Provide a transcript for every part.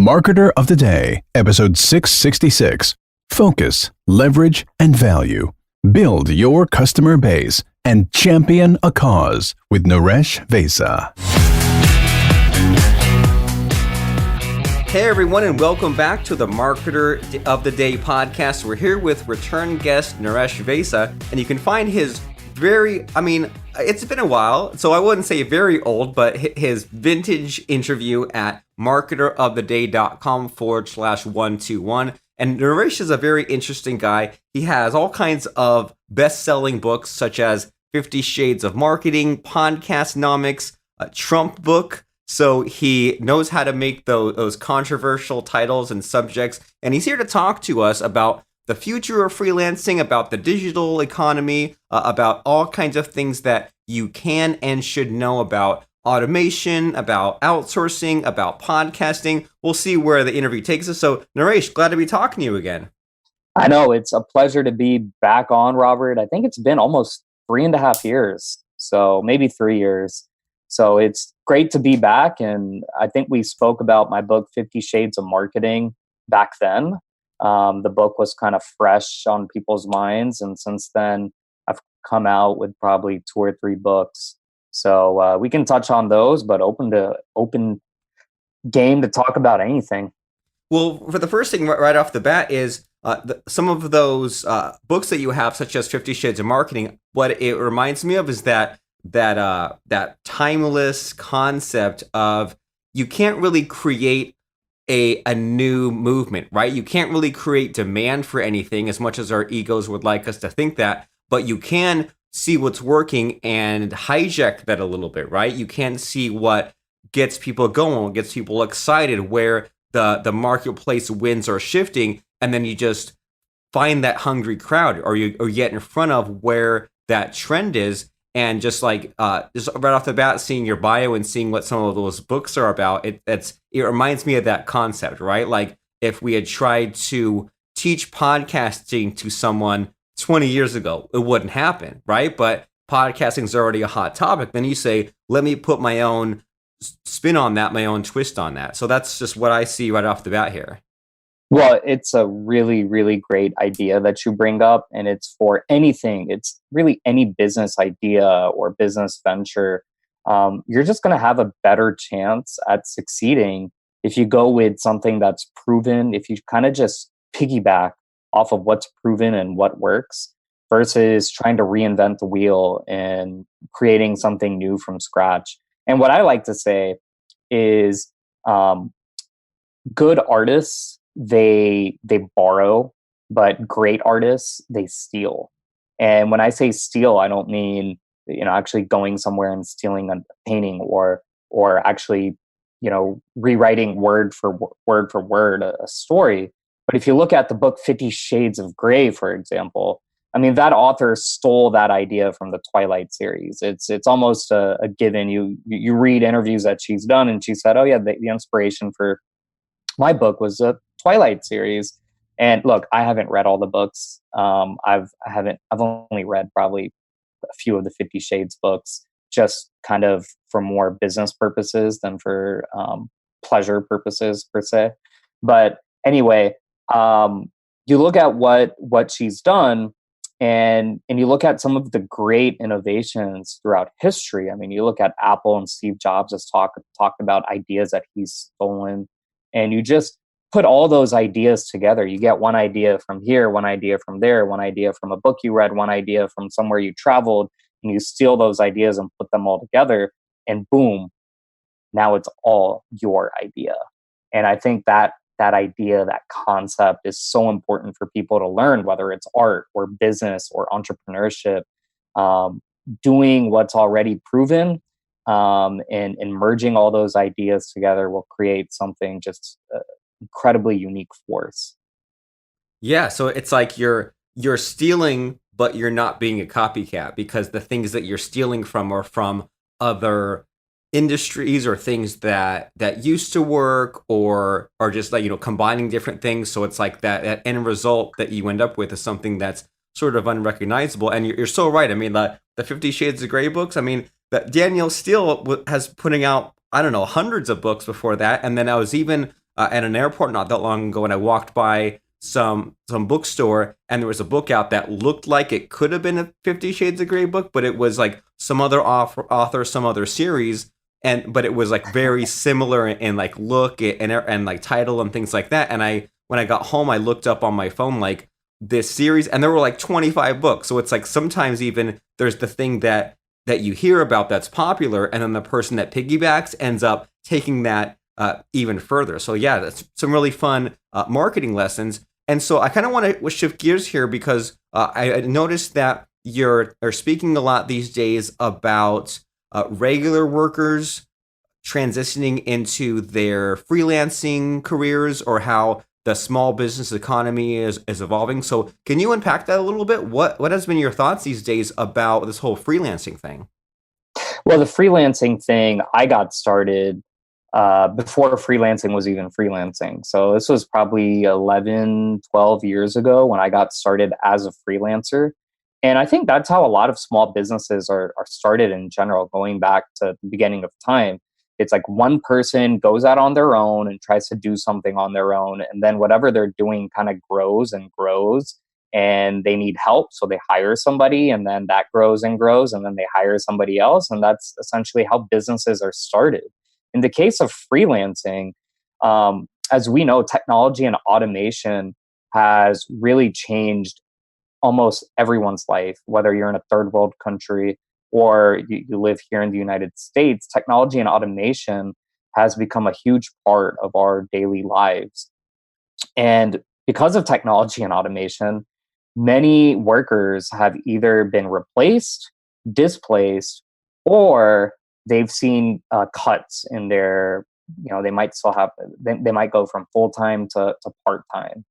Marketer of the Day, episode 666. Focus, leverage, and value. Build your customer base and champion a cause with Naresh Vissa. Hey everyone, and welcome back to the Marketer of the Day podcast. We're here with return guest Naresh Vissa, and you can find his it's been a while, so I wouldn't say very old, but his vintage interview at marketeroftheday.com/121. And Naresh is a very interesting guy. He has all kinds of best-selling books, such as 50 Shades of Marketing, PODCASTNOMICS, TRUMPBOOK. So he knows how to make those controversial titles and subjects. And he's here to talk to us about the future of freelancing, about the digital economy, about all kinds of things that you can and should know about automation, about outsourcing, about podcasting. We'll see where the interview takes us. So Naresh, glad to be talking to you again. I know, it's a pleasure to be back on, Robert. I think it's been almost 3.5 years, so maybe 3 years. So it's great to be back. And I think we spoke about my book, 50 Shades of Marketing, back then. The book was kind of fresh on people's minds. And since then, I've come out with probably 2 or 3 books. So we can touch on those, but open game to talk about anything. Well, for the first thing right off the bat is some of those books that you have, such as 50 Shades of Marketing. What it reminds me of is that timeless concept of you can't really create a new movement, right? You can't really create demand for anything as much as our egos would like us to think that, but you can see what's working and hijack that a little bit, right? You can see what gets people going, what gets people excited, where the marketplace winds are shifting, and then you just find that hungry crowd, or get in front of where that trend is. And just right off the bat, seeing your bio and seeing what some of those books are about, it reminds me of that concept, right? Like if we had tried to teach podcasting to someone 20 years ago, it wouldn't happen, right? But podcasting is already a hot topic. Then you say, let me put my own spin on that, my own twist on that. So that's just what I see right off the bat here. Well, it's a really, really great idea that you bring up, and it's for anything. It's really any business idea or business venture. You're just going to have a better chance at succeeding if you go with something that's proven, if you kind of just piggyback off of what's proven and what works versus trying to reinvent the wheel and creating something new from scratch. And what I like to say is good artists, they borrow, but great artists, they steal. And when I say steal, I don't mean, actually going somewhere and stealing a painting or actually, rewriting word for word a story. But if you look at the book 50 Shades of Grey, for example, I mean, that author stole that idea from the Twilight series. It's almost a given. You read interviews that she's done, and she said, oh yeah, the inspiration for my book was a Twilight series. And look, I haven't read all the books. I've only read probably a few of the 50 Shades books, just kind of for more business purposes than for pleasure purposes per se. But anyway, you look at what she's done, and you look at some of the great innovations throughout history. I mean, you look at Apple, and Steve Jobs has talked about ideas that he's stolen, and you just put all those ideas together. You get one idea from here, one idea from there, one idea from a book you read, one idea from somewhere you traveled, and you steal those ideas and put them all together, and boom, now it's all your idea. And I think that idea, that concept is so important for people to learn, whether it's art or business or entrepreneurship. Doing what's already proven and merging all those ideas together will create something just incredibly unique force. Yeah, so it's like you're stealing, but you're not being a copycat, because the things that you're stealing from are from other industries or things that used to work, or are just combining different things. So it's like that end result that you end up with is something that's sort of unrecognizable. And you're so right. I mean, the 50 Shades of Grey books, I mean, that Danielle Steele has putting out, I don't know, hundreds of books before that. And then I was even at an airport not that long ago, and I walked by some bookstore, and there was a book out that looked like it could have been a 50 Shades of Grey book, but it was like some other author, some other series, but it was like very similar in like look and like title and things like that. And when I got home, I looked up on my phone like this series, and there were like 25 books. So it's like sometimes even there's the thing that you hear about that's popular, and then the person that piggybacks ends up taking that even further. So yeah, that's some really fun marketing lessons. And so I kind of want to shift gears here because I noticed that you're speaking a lot these days about regular workers transitioning into their freelancing careers, or how the small business economy is evolving. So can you unpack that a little bit? What has been your thoughts these days about this whole freelancing thing? Well, the freelancing thing, I got started before freelancing was even freelancing. So this was probably 11, 12 years ago when I got started as a freelancer. And I think that's how a lot of small businesses are started in general, going back to the beginning of time. It's like one person goes out on their own and tries to do something on their own. And then whatever they're doing kind of grows and grows, and they need help. So they hire somebody, and then that grows and grows, and then they hire somebody else. And that's essentially how businesses are started. In the case of freelancing, as we know, technology and automation has really changed almost everyone's life, whether you're in a third world country or you live here in the United States. Technology and automation has become a huge part of our daily lives. And because of technology and automation, many workers have either been replaced, displaced, or they've seen cuts in their, they might still have, they might go from full-time to part-time.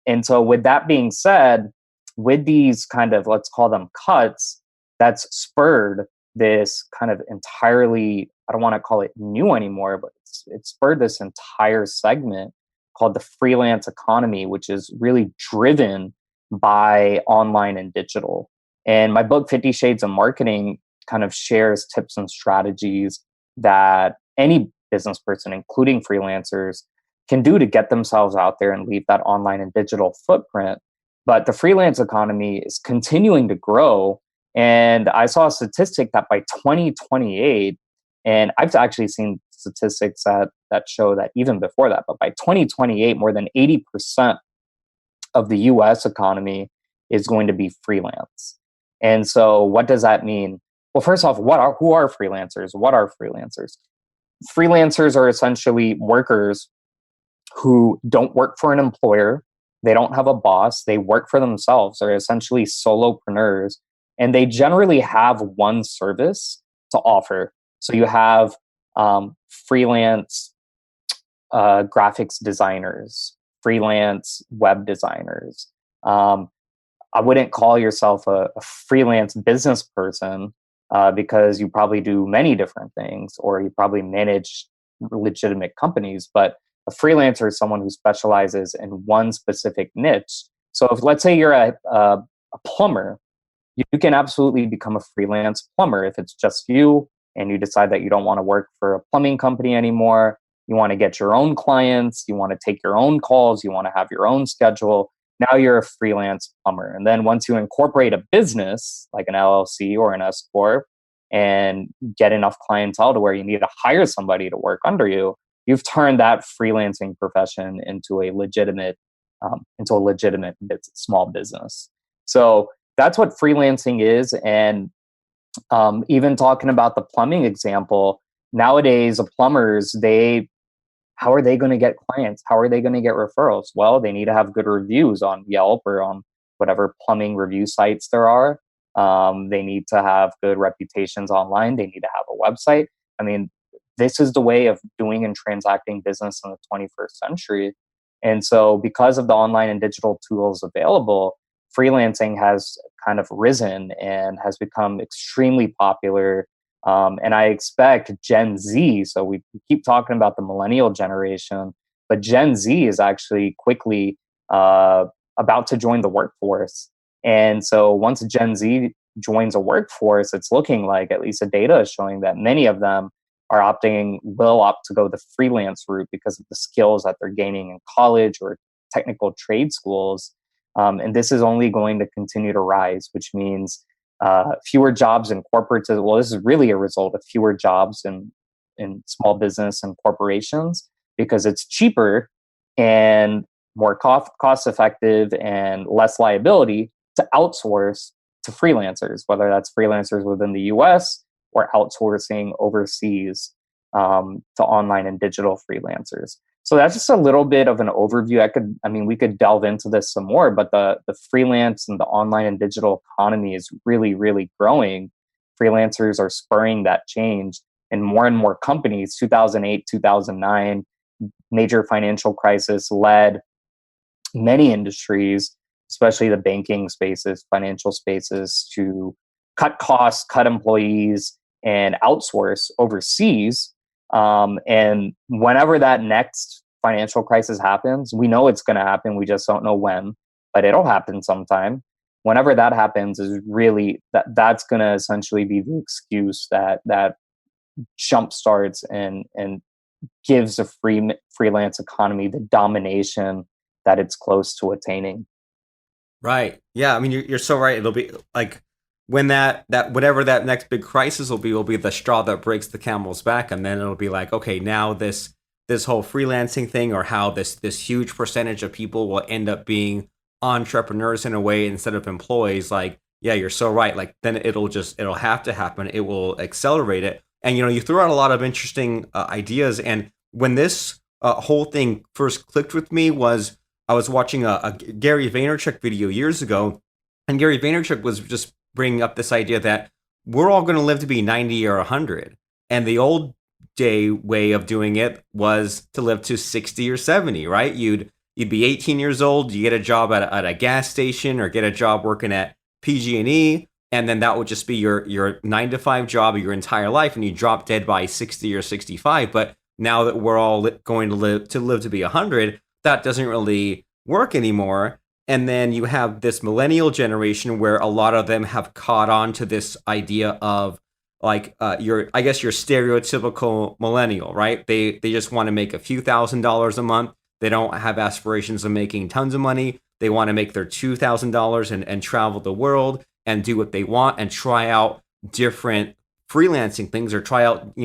And so with that being said, with these kind of, let's call them cuts, that's spurred this kind of entirely, I don't want to call it new anymore, but it's spurred this entire segment called the freelance economy, which is really driven by online and digital. And my book, 50 Shades of Marketing, kind of shares tips and strategies that any business person, including freelancers, can do to get themselves out there and leave that online and digital footprint. But the freelance economy is continuing to grow. And I saw a statistic that by 2028, and I've actually seen statistics that show that even before that, but by 2028, more than 80% of the US economy is going to be freelance. And so what does that mean? Well, first off, who are freelancers? What are freelancers? Freelancers are essentially workers who don't work for an employer. They don't have a boss. They work for themselves. They're essentially solopreneurs. And they generally have one service to offer. So you have freelance graphics designers, freelance web designers. I wouldn't call yourself a freelance business person because you probably do many different things, or you probably manage legitimate companies. But a freelancer is someone who specializes in one specific niche. So if, let's say, you're a plumber, you can absolutely become a freelance plumber if it's just you and you decide that you don't want to work for a plumbing company anymore. You want to get your own clients, you want to take your own calls, you want to have your own schedule. Now you're a freelance plumber. And then once you incorporate a business like an LLC or an S Corp and get enough clientele to where you need to hire somebody to work under you, you've turned that freelancing profession into a legitimate small business. So that's what freelancing is. And even talking about the plumbing example, nowadays, plumbers, how are they going to get clients? How are they going to get referrals? Well, they need to have good reviews on Yelp or on whatever plumbing review sites there are. They need to have good reputations online. They need to have a website. I mean, this is the way of doing and transacting business in the 21st century. And so because of the online and digital tools available, freelancing has kind of risen and has become extremely popular. And I expect Gen Z, so we keep talking about the millennial generation, but Gen Z is actually quickly about to join the workforce. And so once Gen Z joins a workforce, it's looking like, at least the data is showing, that many of them will opt to go the freelance route because of the skills that they're gaining in college or technical trade schools. And this is only going to continue to rise, which means fewer jobs in corporates. Well, this is really a result of fewer jobs in small business and corporations because it's cheaper and more cost effective and less liability to outsource to freelancers, whether that's freelancers within the US or outsourcing overseas to online and digital freelancers. So that's just a little bit of an overview. We could delve into this some more, but the freelance and the online and digital economy is really, really growing. Freelancers are spurring that change, and more companies, 2008, 2009, major financial crisis led many industries, especially the banking spaces, financial spaces, to cut costs, cut employees, and outsource overseas. And whenever that next financial crisis happens, we know it's going to happen. We just don't know when, but it'll happen sometime. Whenever that happens, is really that's going to essentially be the excuse that jump starts and gives a freelance economy the domination that it's close to attaining. Right. Yeah. I mean, you're so right. It'll be like when that whatever that next big crisis will be the straw that breaks the camel's back, and then it'll be like, okay, now this whole freelancing thing, or how this huge percentage of people will end up being entrepreneurs in a way instead of employees. Like, yeah, you're so right. Like, then it'll have to happen. It will accelerate it. And you threw out a lot of interesting ideas. And when this whole thing first clicked with me was I was watching a Gary Vaynerchuk video years ago, and Gary Vaynerchuk was just bringing up this idea that we're all going to live to be 90 or 100. And the old day way of doing it was to live to 60 or 70, right? You'd be 18 years old, you get a job at a gas station or get a job working at PG&E, and then that would just be your 9-to-5 job of your entire life, and you drop dead by 60 or 65. But now that we're all going to live to be 100, that doesn't really work anymore. And then you have this millennial generation where a lot of them have caught on to this idea of like your stereotypical millennial, right? They just want to make a few $1,000s a month. They don't have aspirations of making tons of money. They want to make their $2,000 and travel the world and do what they want and try out different freelancing things, or try out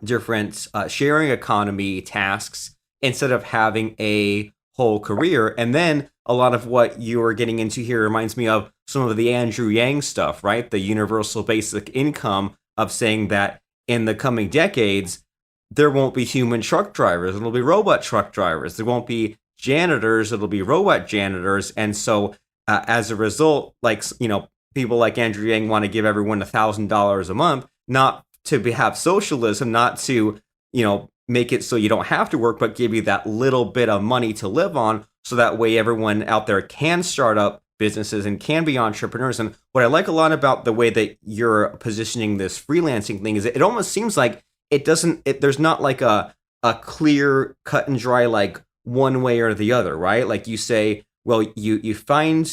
different sharing economy tasks instead of having a whole career. And then a lot of what you are getting into here reminds me of some of the Andrew Yang stuff, right? The universal basic income, of saying that in the coming decades, there won't be human truck drivers. It'll be robot truck drivers. There won't be janitors. It'll be robot janitors. And so as a result, people like Andrew Yang want to give everyone $1,000 a month, not to have socialism, not to, make it so you don't have to work, but give you that little bit of money to live on, so that way everyone out there can start up businesses and can be entrepreneurs. And what I like a lot about the way that you're positioning this freelancing thing is it almost seems like there's not like a clear cut and dry, like one way or the other, right? Like you say, well, you find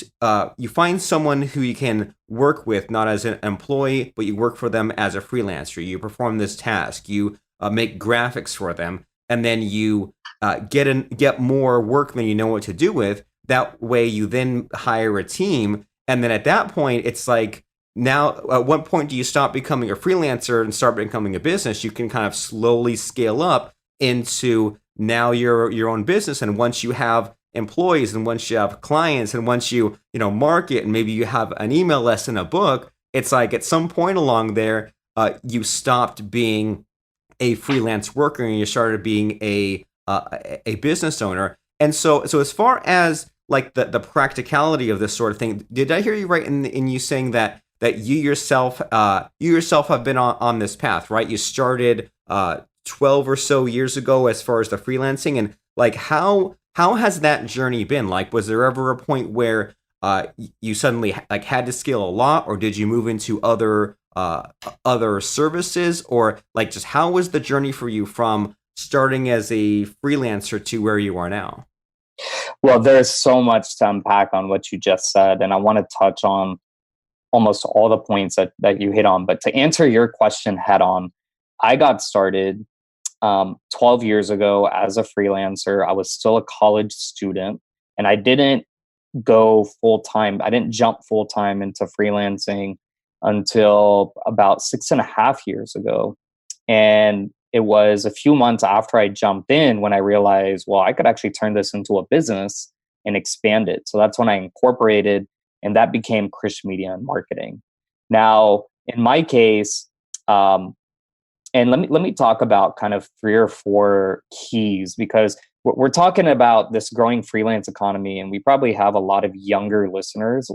someone who you can work with, not as an employee, but you work for them as a freelancer. You perform this task, you make graphics for them, and then you get more work than you know what to do with. That way you then hire a team. And then at that point, it's like, now at what point do you stop becoming a freelancer and start becoming a business? You can kind of slowly scale up into now your own business. And once you have employees, and once you have clients, and once you market, and maybe you have an email list and a book, it's like at some point along there, you stopped being a freelance worker and you started being a business owner. And so as far as like the practicality of this sort of thing, did I hear you right in you saying that you yourself have been on this path, right? You started 12 or so years ago as far as the freelancing, and like how has that journey been? Like, was there ever a point where you suddenly like had to scale a lot, or did you move into other services, or like just how was the journey for you from starting as a freelancer to where you are now? Well, there's so much to unpack on what you just said, and I want to touch on almost all the points that you hit on. But to answer your question head on, I got started 12 years ago as a freelancer. I was still a college student, and I didn't go full time. I didn't jump full time into freelancing until about 6.5 years ago. And it was a few months after I jumped in when I realized, well, I could actually turn this into a business and expand it. So that's when I incorporated, and that became Krish Media and Marketing. Now, in my case, and let me talk about kind of 3 or 4 keys, because we're talking about this growing freelance economy, and we probably have a lot of younger listeners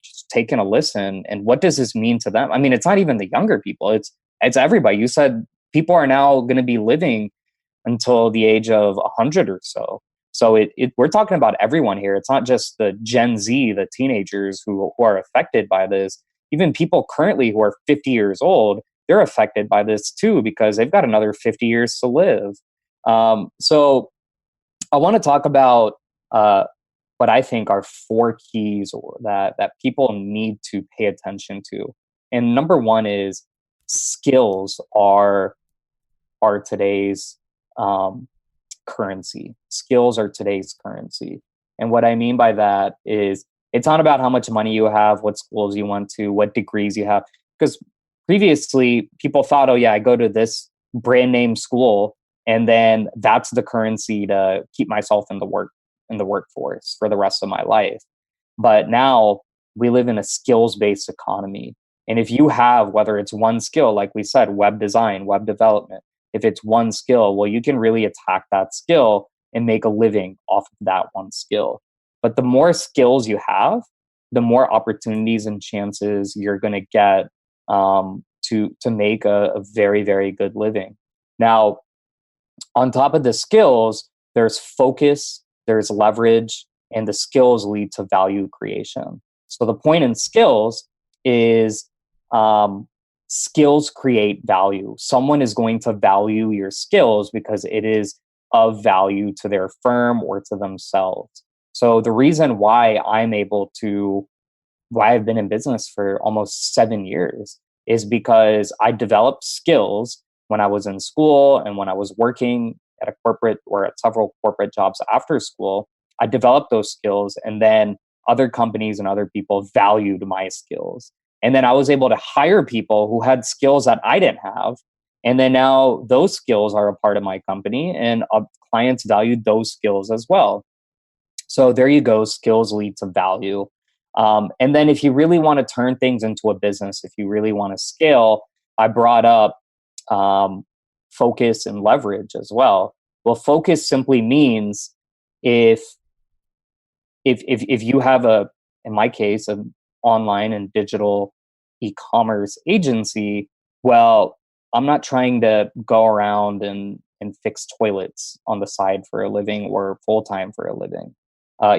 just taking a listen. And what does this mean to them? I mean, it's not even the younger people; it's everybody. You said people are now going to be living until the age of 100 or so. So we're talking about everyone here. It's not just the Gen Z, the teenagers who are affected by this. Even people currently who are 50 years old, they're affected by this too, because they've got another 50 years to live. So I want to talk about what I think are 4 keys that people need to pay attention to. And number one is skills are today's currency. Skills are today's currency. And what I mean by that is it's not about how much money you have, what schools you went to, what degrees you have. Because previously people thought, oh yeah, I go to this brand name school and then that's the currency to keep myself in the workforce for the rest of my life. But now we live in a skills-based economy. And if you have, whether it's one skill, like we said, web design, web development, if it's one skill, well, you can really attack that skill and make a living off of that one skill. But the more skills you have, the more opportunities and chances you're going to get to make a very, very good living. Now, on top of the skills, there's focus, there's leverage, and the skills lead to value creation. So the point in skills is skills create value. Someone is going to value your skills because it is of value to their firm or to themselves. So the reason why I've been in business for almost 7 years is because I developed skills when I was in school and when I was working at a corporate or at several corporate jobs after school. I developed those skills, and then other companies and other people valued my skills. And then I was able to hire people who had skills that I didn't have. And then now those skills are a part of my company, and clients valued those skills as well. So there you go. Skills lead to value. And then if you really want to turn things into a business, if you really want to scale, I brought up focus and leverage as well. Well, focus simply means if you have in my case, an online and digital e-commerce agency, well, I'm not trying to go around and fix toilets on the side for a living or full-time for a living.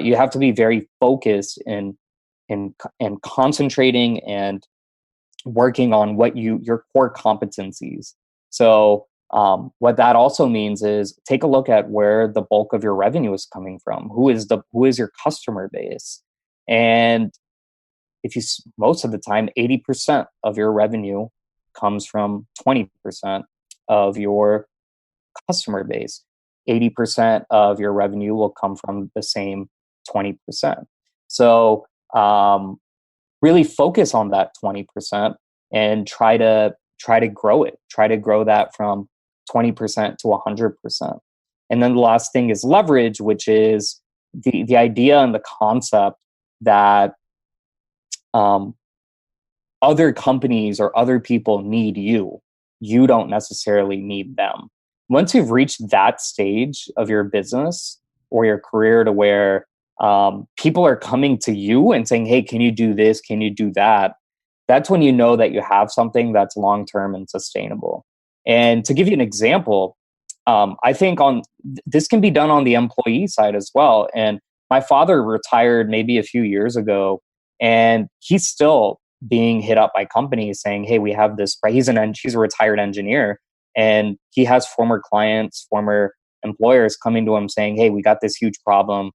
You have to be very focused in concentrating and working on what your core competencies. So what that also means is take a look at where the bulk of your revenue is coming from. Who is your customer base? And most of the time, 80% of your revenue comes from 20% of your customer base. 80% of your revenue will come from the same 20%. So really focus on that 20% and try to grow it. Try to grow that from 20% to 100%. And then the last thing is leverage, which is the idea and the concept that other companies or other people need you. You don't necessarily need them. Once you've reached that stage of your business or your career to where people are coming to you and saying, hey, can you do this? Can you do that? That's when you know that you have something that's long-term and sustainable. And to give you an example, I think this can be done on the employee side as well. And my father retired maybe a few years ago, and he's still being hit up by companies saying, hey, we have this, right? He's a retired engineer, and he has former clients, former employers coming to him saying, hey, we got this huge problem.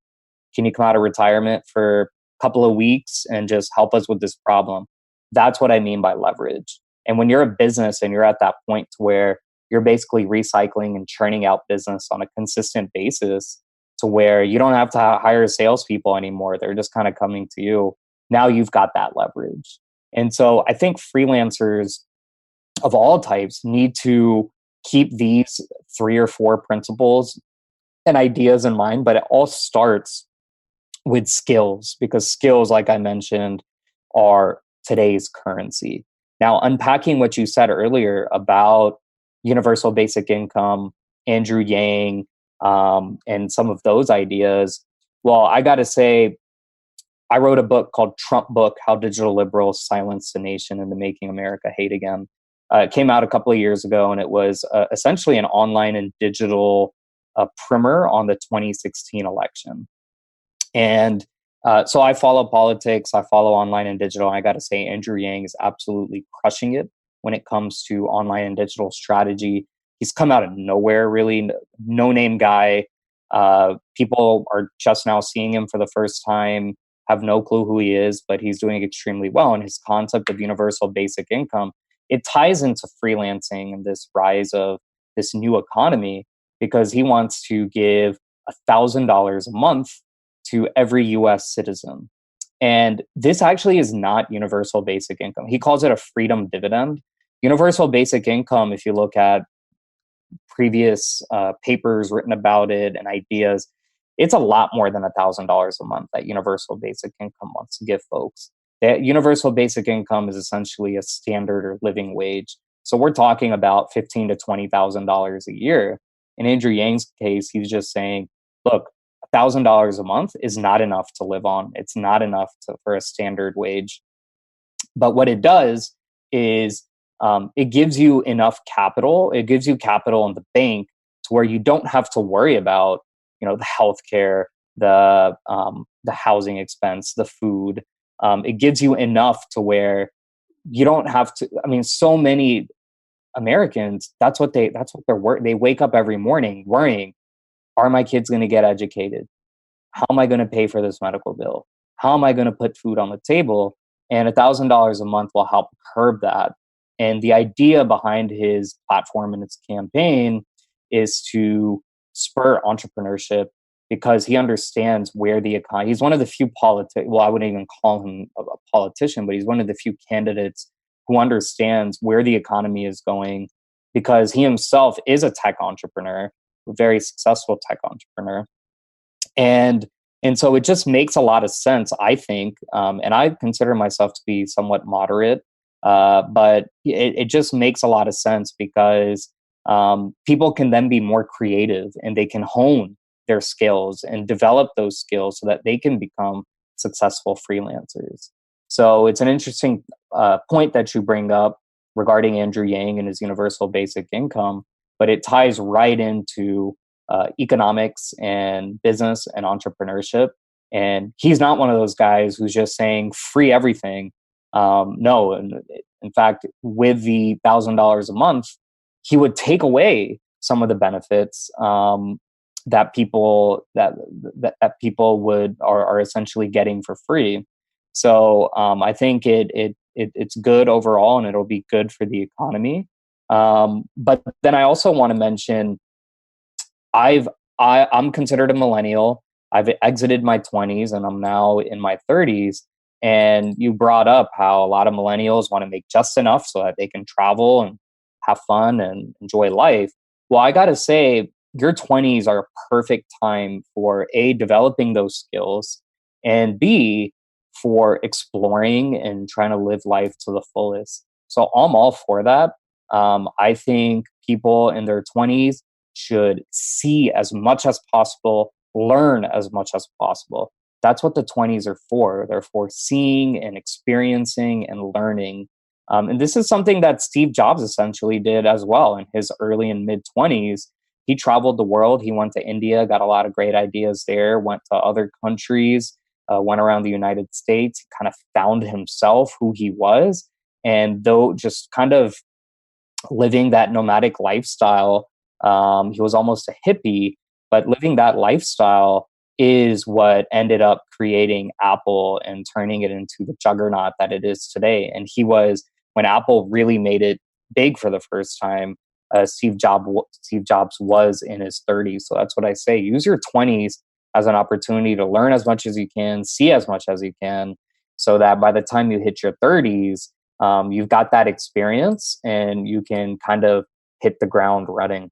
Can you come out of retirement for a couple of weeks and just help us with this problem? That's what I mean by leverage. And when you're a business and you're at that point to where you're basically recycling and churning out business on a consistent basis to where you don't have to hire salespeople anymore, they're just kind of coming to you. Now you've got that leverage. And so I think freelancers of all types need to keep these 3 or 4 principles and ideas in mind, but it all starts with skills, because skills, like I mentioned, are today's currency. Now, unpacking what you said earlier about universal basic income, Andrew Yang, and some of those ideas, well, I got to say, I wrote a book called TRUMPBOOK, How Digital Liberals Silenced the Nation into Making America Hate Again. It came out a couple of years ago, and it was essentially an online and digital primer on the 2016 election. And so I follow politics, I follow online and digital. And I got to say, Andrew Yang is absolutely crushing it when it comes to online and digital strategy. He's come out of nowhere, really, no-name guy. People are just now seeing him for the first time, have no clue who he is, but he's doing extremely well. And his concept of universal basic income, it ties into freelancing and this rise of this new economy, because he wants to give $1,000 a month to every US citizen. And this actually is not universal basic income. He calls it a freedom dividend. Universal basic income, if you look at previous papers written about it and ideas, it's a lot more than $1,000 a month that universal basic income wants to give folks. That universal basic income is essentially a standard or living wage. So we're talking about $15,000 to $20,000 a year. In Andrew Yang's case, he's just saying, look, $1,000 a month is not enough to live on. It's not enough for a standard wage. But what it does is it gives you enough capital. It gives you capital in the bank to where you don't have to worry about, the healthcare, the housing expense, the food. It gives you enough to where you don't have to. I mean, so many Americans, that's what they're they wake up every morning worrying, are my kids going to get educated? How am I going to pay for this medical bill? How am I going to put food on the table? And $1,000 a month will help curb that. And the idea behind his platform and its campaign is to spur entrepreneurship, because he understands where the economy. He's one of the few well, I wouldn't even call him a politician, but he's one of the few candidates who understands where the economy is going, because he himself is a tech entrepreneur, a very successful tech entrepreneur. And so it just makes a lot of sense, I think. And I consider myself to be somewhat moderate, but it just makes a lot of sense, because people can then be more creative and they can hone their skills and develop those skills so that they can become successful freelancers. So it's an interesting point that you bring up regarding Andrew Yang and his universal basic income, but it ties right into economics and business and entrepreneurship. And he's not one of those guys who's just saying free everything. No, in fact, with the $1,000 a month, he would take away some of the benefits that people are essentially getting for free. So I think it's good overall, and it'll be good for the economy. But then I also want to mention, I'm considered a millennial. I've exited my 20s and I'm now in my 30s. And you brought up how a lot of millennials want to make just enough so that they can travel and have fun and enjoy life. Well, I got to say, your 20s are a perfect time for A, developing those skills, and B, for exploring and trying to live life to the fullest. So I'm all for that. I think people in their 20s should see as much as possible, learn as much as possible. That's what the 20s are for. They're for seeing and experiencing and learning. And this is something that Steve Jobs essentially did as well in his early and mid 20s. He traveled the world. He went to India, got a lot of great ideas there, went to other countries, went around the United States, he kind of found himself, who he was. And though just kind of living that nomadic lifestyle, he was almost a hippie, but living that lifestyle is what ended up creating Apple and turning it into the juggernaut that it is today. And he was when Apple really made it big for the first time, Steve Jobs was in his 30s. So that's what I say. Use your 20s as an opportunity to learn as much as you can, see as much as you can, so that by the time you hit your 30s, you've got that experience and you can kind of hit the ground running.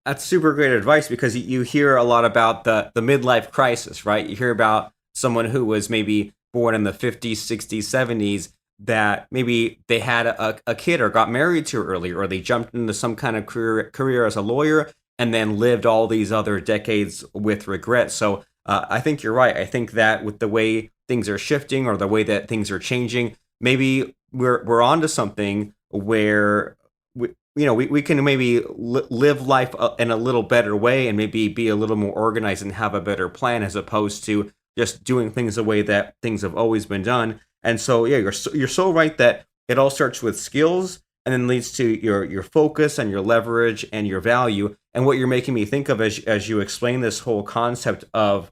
That's super great advice, because you hear a lot about the midlife crisis, right? You hear about someone who was maybe born in the 50s, 60s, 70s, that maybe they had a kid or got married too early, or they jumped into some kind of career as a lawyer and then lived all these other decades with regret. So I think you're right. I think that with the way things are shifting or the way that things are changing, maybe we're onto something where we can maybe live life in a little better way, and maybe be a little more organized and have a better plan, as opposed to just doing things the way that things have always been done. And so, yeah, you're so right that it all starts with skills and then leads to your focus and your leverage and your value. And what you're making me think of as you explain this whole concept of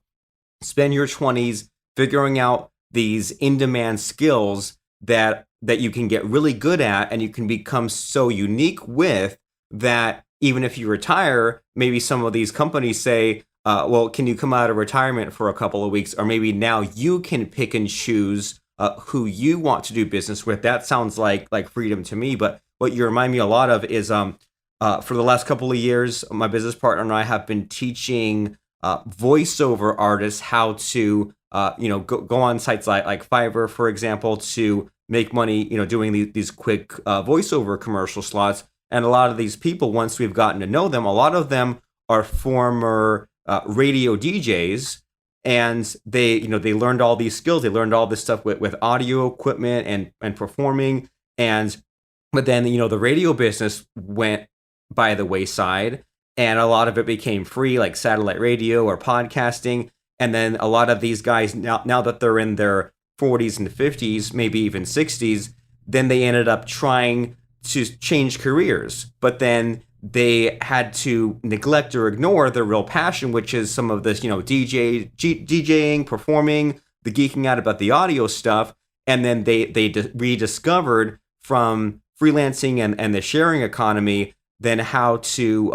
spend your 20s figuring out these in-demand skills that you can get really good at and you can become so unique with, that even if you retire, maybe some of these companies say, well, can you come out of retirement for a couple of weeks? Or maybe now you can pick and choose who you want to do business with. That sounds like freedom to me. But what you remind me a lot of is for the last couple of years, my business partner and I have been teaching voiceover artists how to go on sites like Fiverr, for example, to make money, doing these quick voiceover commercial slots. And a lot of these people, once we've gotten to know them, a lot of them are former radio DJs, and they learned all these skills. They learned all this stuff with audio equipment and performing. But then, the radio business went by the wayside, and a lot of it became free, like satellite radio or podcasting. And then a lot of these guys, now that they're in their 40s and 50s, maybe even 60s, then they ended up trying to change careers. But then they had to neglect or ignore their real passion, which is some of this, DJing, performing, the geeking out about the audio stuff. And then they rediscovered from freelancing and the sharing economy, then how to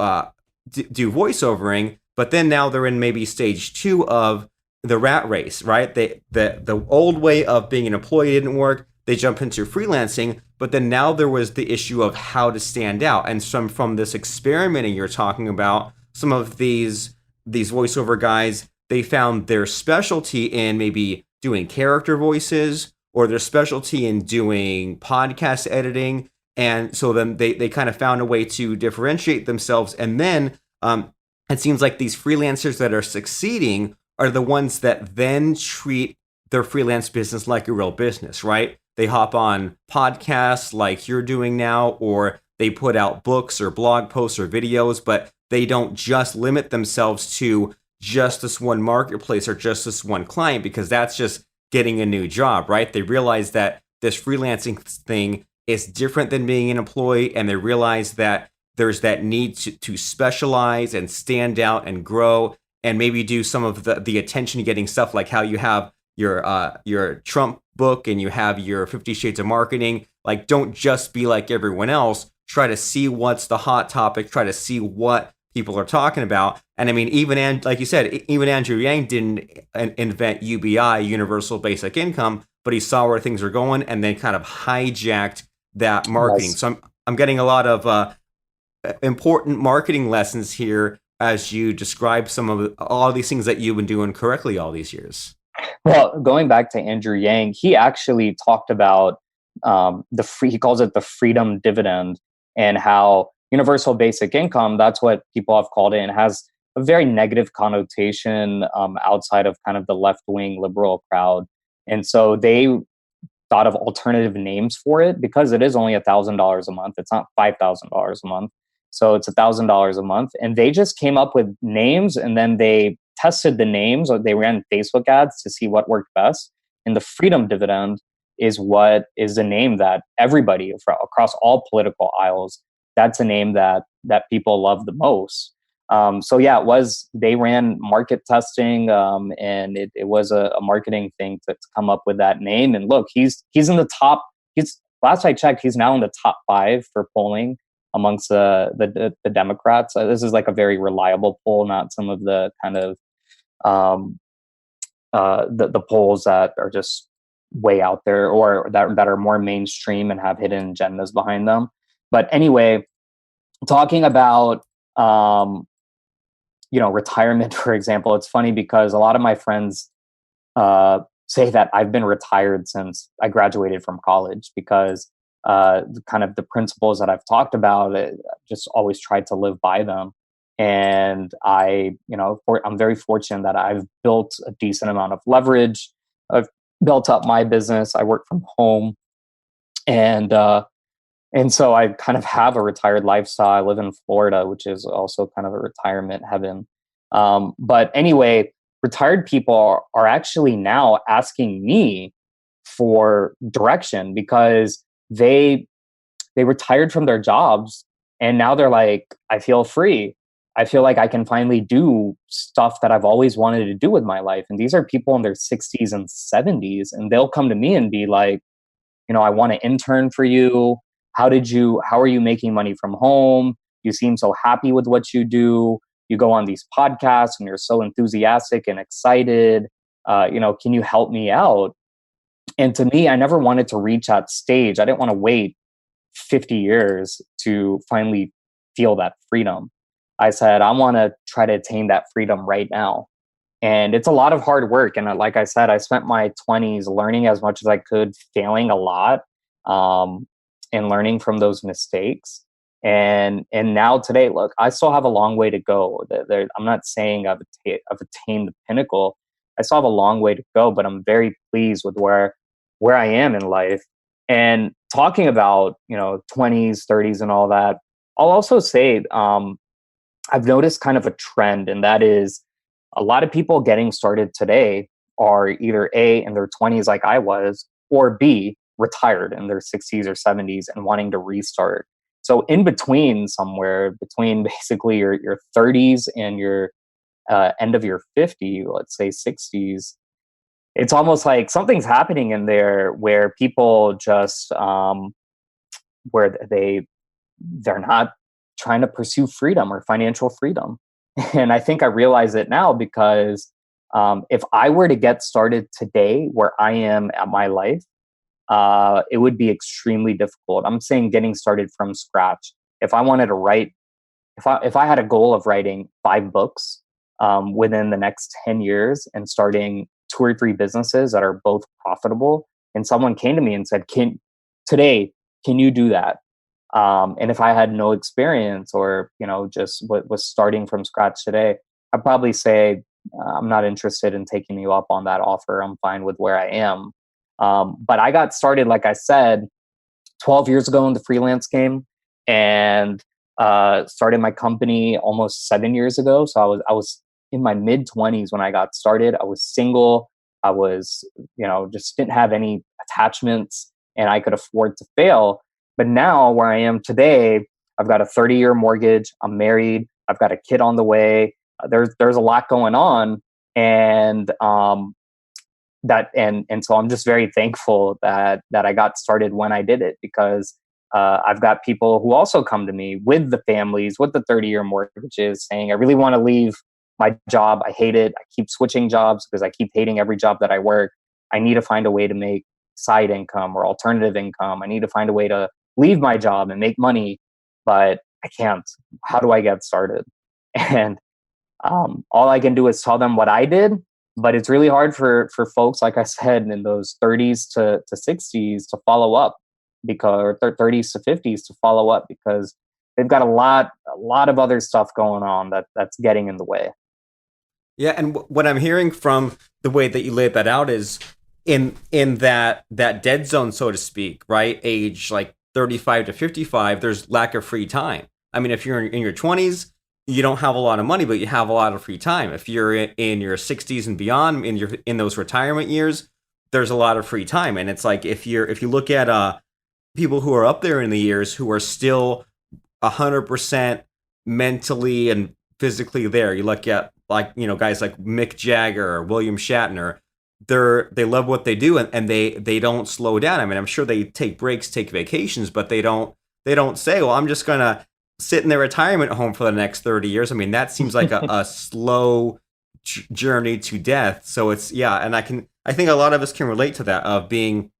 do voiceovering. But then now they're in maybe stage 2 of the rat race, right? The old way of being an employee didn't work. They jump into freelancing, but then now there was the issue of how to stand out. And from this experimenting you're talking about, some of these voiceover guys, they found their specialty in maybe doing character voices, or their specialty in doing podcast editing. And so then they kind of found a way to differentiate themselves. And then it seems like these freelancers that are succeeding are the ones that then treat their freelance business like a real business, right? They hop on podcasts like you're doing now, or they put out books or blog posts or videos, but they don't just limit themselves to just this one marketplace or just this one client, because that's just getting a new job, right? They realize that this freelancing thing is different than being an employee, and they realize that there's that need to specialize and stand out and grow, and maybe do some of the attention-getting stuff, like how you have your Trump book and you have your 50 Shades of Marketing. Like, don't just be like everyone else. Try to see what's the hot topic. Try to see what people are talking about. And I mean, even like you said, even Andrew Yang didn't invent UBI, Universal Basic Income, but he saw where things are going and then kind of hijacked that marketing. Yes. So I'm getting a lot of important marketing lessons here as you describe all these things that you've been doing correctly all these years. Well, going back to Andrew Yang, he actually talked about he calls it the freedom dividend, and how universal basic income, that's what people have called it, and has a very negative connotation outside of kind of the left-wing liberal crowd. And so they thought of alternative names for it, because it is only $1,000 a month. It's not $5,000 a month. So it's $1,000 a month. And they just came up with names, and then they tested the names, or they ran Facebook ads to see what worked best. And the freedom dividend is the name that everybody across all political aisles, that's a name that people love the most. So yeah, they ran market testing, and it was a marketing thing to come up with that name. And look, he's in the top. last I checked, he's now in the top 5 for polling amongst the Democrats. This is like a very reliable poll, not some of the kind of the polls that are just way out there or that are more mainstream and have hidden agendas behind them. But anyway, talking about retirement, for example, it's funny because a lot of my friends say that I've been retired since I graduated from college because kind of the principles that I've talked about, just always tried to live by them. And I'm very fortunate that I've built a decent amount of leverage. I've built up my business. I work from home, and so I kind of have a retired lifestyle. I live in Florida, which is also kind of a retirement heaven. But anyway, retired people are actually now asking me for direction because they retired from their jobs and now they're like, I feel free. I feel like I can finally do stuff that I've always wanted to do with my life. And these are people in their 60s and 70s, and they'll come to me and be like, I want to intern for you. How are you making money from home? You seem so happy with what you do. You go on these podcasts and you're so enthusiastic and excited. Can you help me out? And to me, I never wanted to reach that stage. I didn't want to wait 50 years to finally feel that freedom. I said, I want to try to attain that freedom right now. And it's a lot of hard work. And like I said, I spent my 20s learning as much as I could, failing a lot, and learning from those mistakes. And now today, look, I still have a long way to go. I'm not saying I've attained the pinnacle. I still have a long way to go, but I'm very pleased with where I am in life. And talking about 20s, 30s, and all that, I'll also say I've noticed kind of a trend, and that is a lot of people getting started today are either A, in their 20s like I was, or B, retired in their 60s or 70s and wanting to restart. So in between, somewhere between basically your 30s and your end of your 50, let's say 60s, it's almost like something's happening in there where people just where they're not trying to pursue freedom or financial freedom. And I think I realize it now because if I were to get started today where I am at my life, it would be extremely difficult. I'm saying getting started from scratch. If I wanted to write, if I had a goal of writing 5 books within the next 10 years and starting 2 or 3 businesses that are both profitable, and someone came to me and said, can you do that? And if I had no experience or, just was starting from scratch today, I'd probably say, I'm not interested in taking you up on that offer. I'm fine with where I am. But I got started, like I said, 12 years ago in the freelance game, and started my company almost 7 years ago. So I was in my mid-20s when I got started. I was single. I was, just didn't have any attachments, and I could afford to fail. But now where I am today, I've got a 30-year mortgage. I'm married. I've got a kid on the way. There's a lot going on, and so I'm just very thankful that I got started when I did it, because I've got people who also come to me with the families, with the 30-year mortgages, saying, I really want to leave my job. I hate it. I keep switching jobs because I keep hating every job that I work. I need to find a way to make side income or alternative income. I need to find a way to leave my job and make money, but I can't. How do I get started? And all I can do is tell them what I did, but it's really hard for folks, like I said, in those 30s to 60s to follow up, or 30s to 50s to follow up, because they've got a lot of other stuff going on that's getting in the way. Yeah, and what I'm hearing from the way that you laid that out is in that dead zone, so to speak, right? Age like 35 to 55, there's lack of free time. I mean, if you're in your 20s, you don't have a lot of money, but you have a lot of free time. If you're in your 60s and beyond, in those retirement years, there's a lot of free time. And it's like if you look at people who are up there in the years who are still 100% mentally and physically there, you look at guys like Mick Jagger or William Shatner. they love what they do, and they don't slow down. I mean, I'm sure they take breaks, take vacations, but they don't say, well, I'm just gonna sit in their retirement home for the next 30 years. I mean, that seems like a slow journey to death. So it's, yeah, and I think a lot of us can relate to that, of being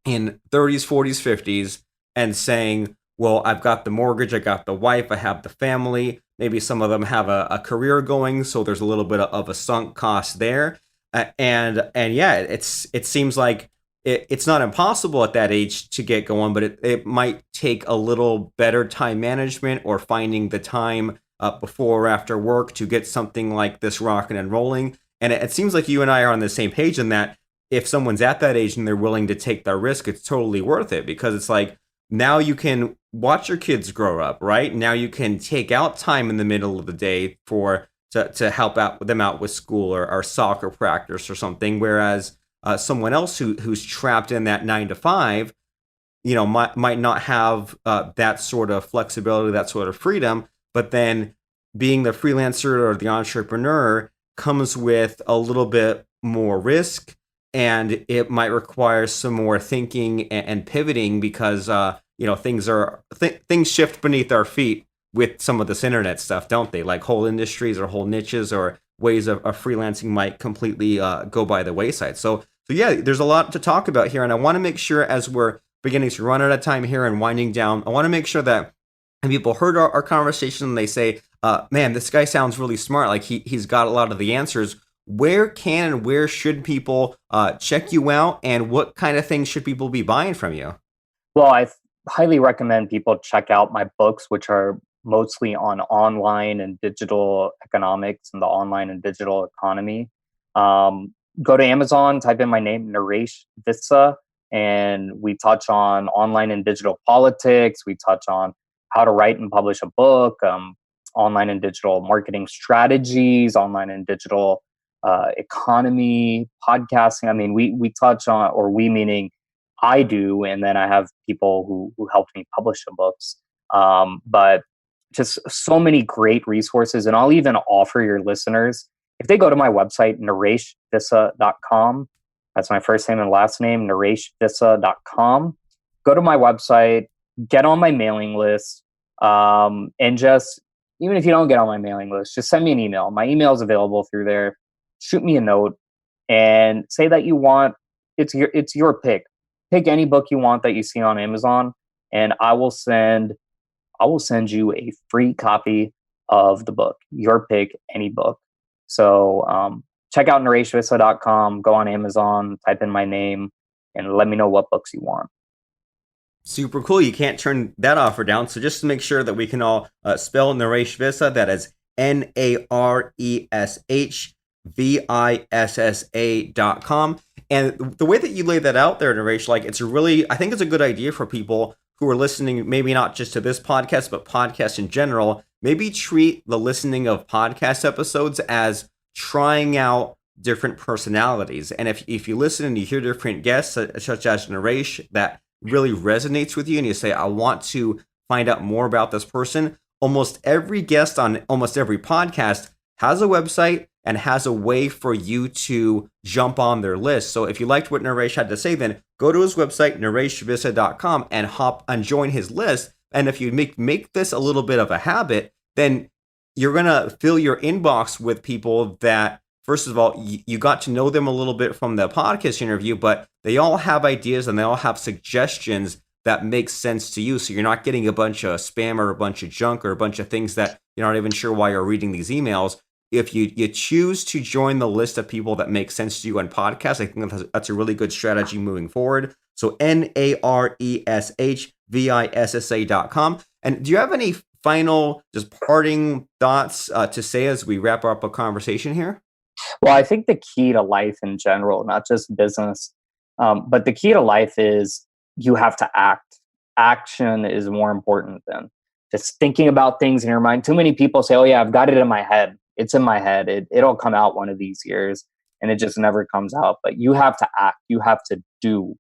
in 30s, 40s, 50s and saying, well, I've got the mortgage, I got the wife, I have the family. Maybe some of them have a career going, so there's a little bit of a sunk cost there. And yeah, it seems like it's not impossible at that age to get going, but it might take a little better time management, or finding the time before or after work to get something like this rocking and rolling. And it seems like you and I are on the same page in that if someone's at that age and they're willing to take that risk, it's totally worth it, because it's like, now you can watch your kids grow up, right? Now you can take out time in the middle of the day to help them out with school or soccer practice or something. Whereas someone else who's trapped in that 9 to 5, might not have that sort of flexibility, that sort of freedom. But then being the freelancer or the entrepreneur comes with a little bit more risk, and it might require some more thinking and pivoting, because things shift beneath our feet with some of this internet stuff, don't they? Like whole industries or whole niches or ways of freelancing might completely go by the wayside. So yeah, there's a lot to talk about here, and I want to make sure, as we're beginning to run out of time here and winding down, I want to make sure that people heard our conversation and they say, man, this guy sounds really smart. Like he's got a lot of the answers. Where can and where should people check you out, and what kind of things should people be buying from you? Well, I highly recommend people check out my books, which are mostly on online and digital economics and the online and digital economy. Go to Amazon, type in my name, Naresh Vissa, and we touch on online and digital politics. We touch on how to write and publish a book, online and digital marketing strategies, online and digital economy, podcasting. I mean, we touch on, or we meaning I do, and then I have people who helped me publish the books. But just so many great resources, and I'll even offer your listeners, if they go to my website, nareshvissa.com, that's my first name and last name, nareshvissa.com, go to my website, get on my mailing list, and just, even if you don't get on my mailing list, just send me an email. My email is available through there. Shoot me a note and say that you want, it's your pick. Pick any book you want that you see on Amazon, and I will send you a free copy of the book. Your pick, any book. So check out nareshvissa.com, go on Amazon, type in my name, and let me know what books you want. Super cool. You can't turn that offer down. So just to make sure that we can all spell Naresh Vissa, that is NARESHVISSA.com. And the way that you lay that out there, Naresh, like I think it's a good idea for people who are listening, maybe not just to this podcast, but podcasts in general. Maybe treat the listening of podcast episodes as trying out different personalities. And if you listen and you hear different guests, such as Naresh, that really resonates with you, and you say, I want to find out more about this person, almost every guest on almost every podcast has a website and has a way for you to jump on their list. So if you liked what Naresh had to say, then go to his website, nareshvissa.com, and hop and join his list. And if you make this a little bit of a habit, then you're going to fill your inbox with people that, first of all, you got to know them a little bit from the podcast interview, but they all have ideas and they all have suggestions that make sense to you. So you're not getting a bunch of spam or a bunch of junk or a bunch of things that you're not even sure why you're reading these emails. If you choose to join the list of people that make sense to you on podcasts, I think that's a really good strategy moving forward. So NARESHVISSA.com. And do you have any final, just parting thoughts to say as we wrap up a conversation here? Well, I think the key to life in general, not just business, but the key to life is you have to act. Action is more important than just thinking about things in your mind. Too many people say, oh yeah, I've got it in my head. It's in my head. It'll come out one of these years, and it just never comes out. But you have to act. You have to do.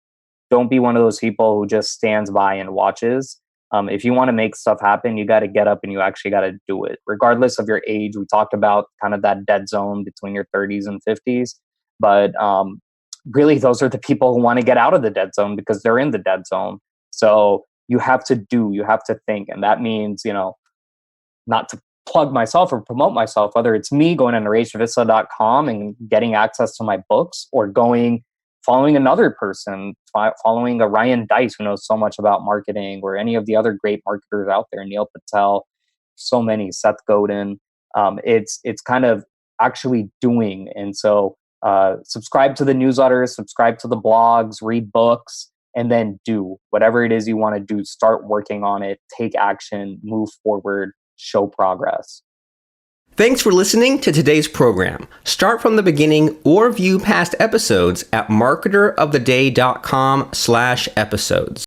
Don't be one of those people who just stands by and watches. If you want to make stuff happen, you got to get up and you actually got to do it, regardless of your age. We talked about kind of that dead zone between your 30s and 50s. But really those are the people who want to get out of the dead zone because they're in the dead zone. So you have to think. And that means, not to plug myself or promote myself, whether it's me going to nareshvissa.com and getting access to my books, or following another person, following a Ryan Dice who knows so much about marketing, or any of the other great marketers out there, Neil Patel, so many, Seth Godin. It's kind of actually doing. And so subscribe to the newsletters, subscribe to the blogs, read books, and then do whatever it is you want to do. Start working on it, take action, move forward, show progress. Thanks for listening to today's program. Start from the beginning or view past episodes at marketeroftheday.com/episodes.